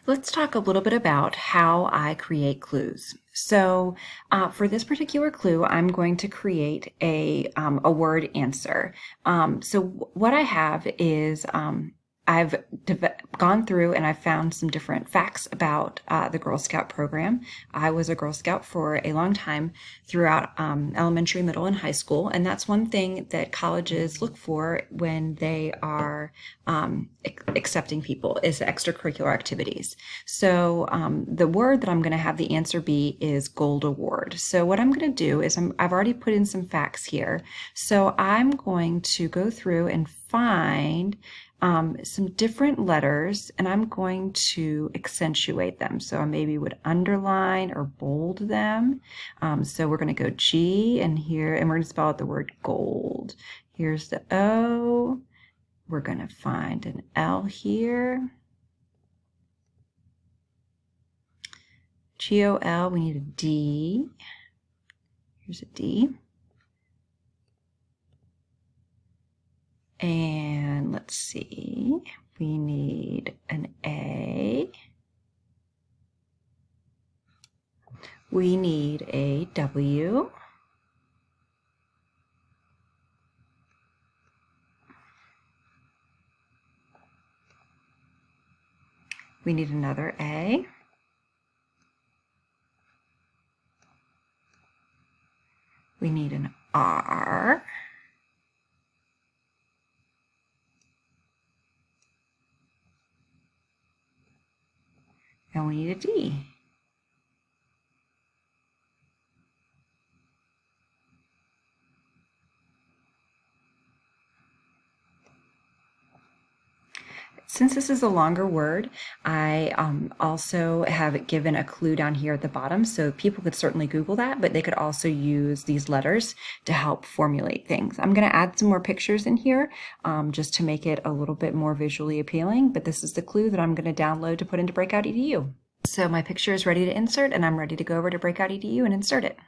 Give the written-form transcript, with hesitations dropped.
Let's talk a little bit about how I create clues. So for this particular clue, I'm going to create a word answer. So what I have is I've gone through and I've found some different facts about the Girl Scout program. I was a Girl Scout for a long time throughout elementary, middle, and high school, and that's one thing that colleges look for when they are accepting people is extracurricular activities. So the word that I'm going to have the answer be is Gold Award. So what I'm going to do is I've already put in some facts here. So I'm going to go through and find some different letters, and I'm going to accentuate them. So I maybe would underline or bold them. So we're going to go G and here, and we're going to spell out the word gold. Here's the O. We're going to find an L here. G-O-L, we need a D. Here's a D. And let's see, we need an A. We need a W. We need another A. We need an R. And we need a D. Since this is a longer word, I also have given a clue down here at the bottom, so people could certainly Google that, but they could also use these letters to help formulate things. I'm going to add some more pictures in here just to make it a little bit more visually appealing, but this is the clue that I'm going to download to put into Breakout EDU. So my picture is ready to insert, and I'm ready to go over to Breakout EDU and insert it.